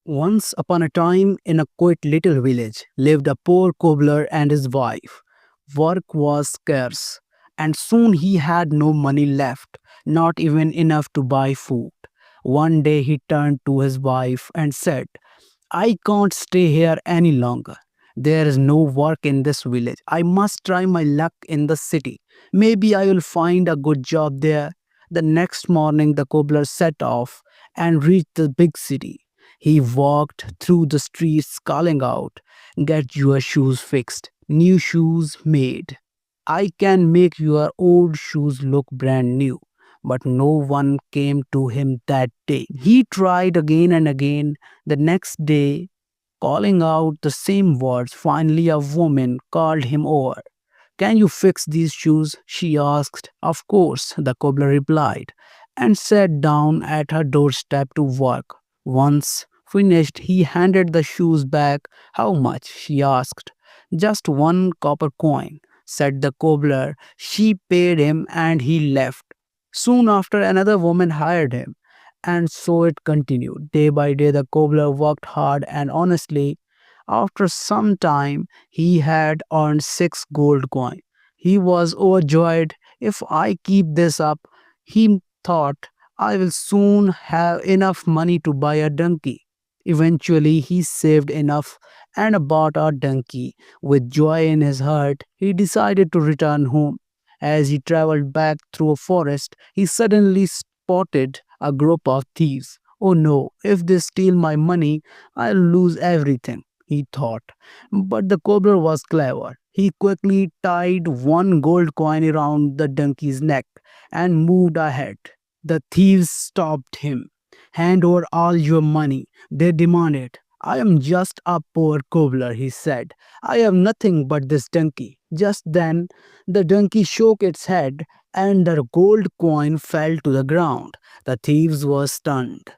Once upon a time, in a quaint little village, lived a poor cobbler and his wife. Work was scarce, and soon he had no money left, not even enough to buy food. One day he turned to his wife and said, I can't stay here any longer. There is no work in this village. I must try my luck in the city. Maybe I will find a good job there. The next morning, the cobbler set off and reached the big city. He walked through the streets calling out, Get your shoes fixed, new shoes made. I can make your old shoes look brand new. But no one came to him that day. He tried again and again. The next day, calling out the same words, finally a woman called him over. Can you fix these shoes? She asked. Of course, the cobbler replied, and sat down at her doorstep to work. Once finished, he handed the shoes back. How much? She asked. Just one copper coin, said the cobbler. She paid him and he left. Soon after, another woman hired him. And so it continued. Day by day, the cobbler worked hard and honestly. After some time, he had earned 6 gold coins. He was overjoyed. If I keep this up, he thought, I will soon have enough money to buy a donkey. Eventually, he saved enough and bought a donkey. With joy in his heart, he decided to return home. As he traveled back through a forest, he suddenly spotted a group of thieves. Oh no, if they steal my money, I'll lose everything, he thought. But the cobbler was clever. He quickly tied one gold coin around the donkey's neck and moved ahead. The thieves stopped him. Hand over all your money, they demanded. I am just a poor cobbler, he said. I have nothing but this donkey. Just then, the donkey shook its head and the gold coin fell to the ground. The thieves were stunned.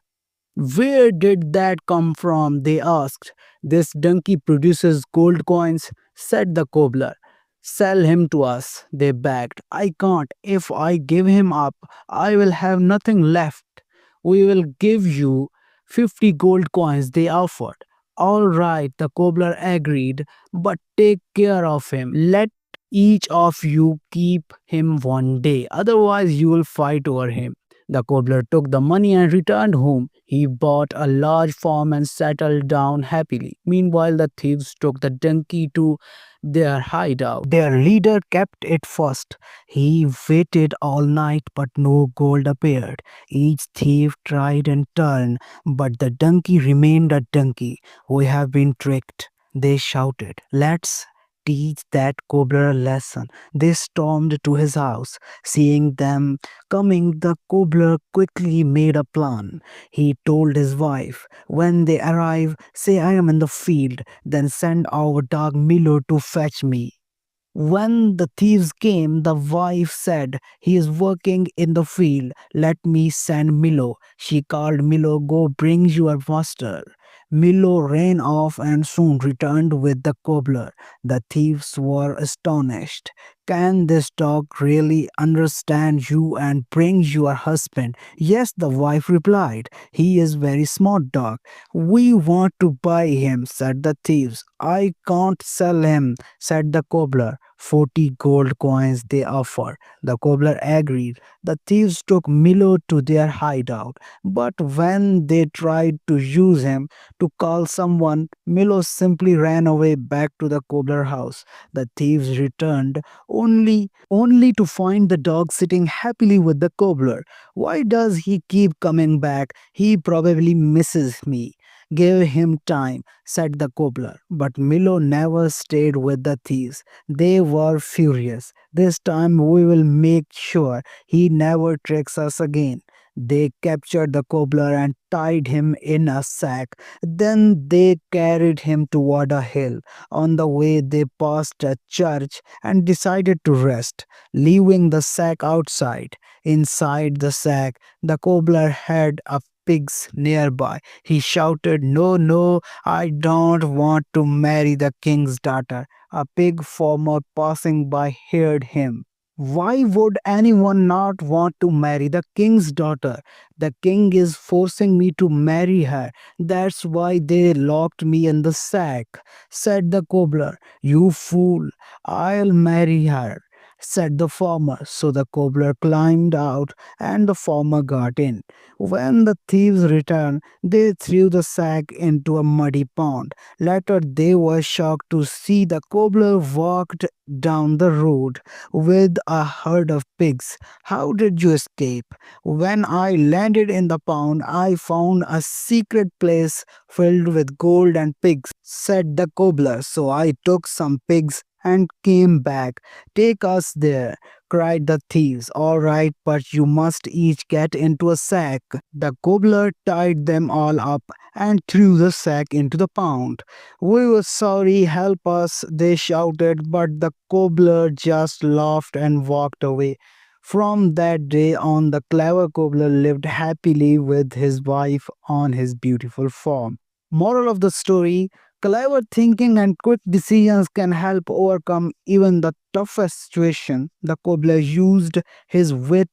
Where did that come from? They asked. This donkey produces gold coins, said the cobbler. Sell him to us, they begged. I can't. If I give him up, I will have nothing left. We will give you 50 gold coins, they offered. All right, the cobbler agreed, but take care of him. Let each of you keep him one day, otherwise, you will fight over him. The cobbler took the money and returned home. He bought a large farm and settled down happily. Meanwhile, the thieves took the donkey to their hideout. Their leader kept it first. He waited all night, but no gold appeared. Each thief tried in turn, but the donkey remained a donkey. We have been tricked, they shouted. Let's teach that cobbler a lesson. They stormed to his house. Seeing them coming, the cobbler quickly made a plan. He told his wife, when they arrive, say I am in the field, then send our dog Milo to fetch me. When the thieves came, the wife said, He is working in the field. Let me send Milo. She called Milo, Go bring your master. Milo ran off and soon returned with the cobbler. The thieves were astonished. Can this dog really understand you and bring your husband? Yes, the wife replied. He is very smart dog. We want to buy him, said the thieves. I can't sell him, said the cobbler. 40 gold coins they offered. The cobbler agreed. The thieves took Milo to their hideout. But when they tried to use him to call someone, Milo simply ran away back to the cobbler house. The thieves returned only to find the dog sitting happily with the cobbler. Why does he keep coming back? He probably misses me. Give him time, said the cobbler. But Milo never stayed with the thieves. They were furious. This time we will make sure he never tricks us again. They captured the cobbler and tied him in a sack. Then they carried him toward a hill. On the way, they passed a church and decided to rest, leaving the sack outside. Inside the sack, the cobbler had a pigs nearby. He shouted, No, no, I don't want to marry the king's daughter. A pig farmer passing by heard him. Why would anyone not want to marry the king's daughter? The king is forcing me to marry her. That's why they locked me in the sack, said the cobbler. You fool, I'll marry her, said the farmer. So the cobbler climbed out and the farmer got in. When the thieves returned, they threw the sack into a muddy pond. Later, they were shocked to see the cobbler walked down the road with a herd of pigs. How did you escape? When I landed in the pond, I found a secret place filled with gold and pigs, said the cobbler. So I took some pigs and came back. Take us there, cried the thieves. All right, but you must each get into a sack. The cobbler tied them all up and threw the sack into the pond. We were sorry, help us, they shouted, but the cobbler just laughed and walked away. From that day on, the clever cobbler lived happily with his wife on his beautiful farm. Moral of the story: clever thinking and quick decisions can help overcome even the toughest situation. The cobbler used his wit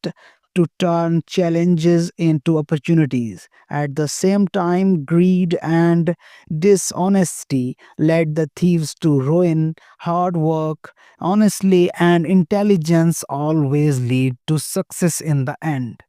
to turn challenges into opportunities. At the same time, greed and dishonesty led the thieves to ruin. Hard work, honestly, and intelligence always lead to success in the end.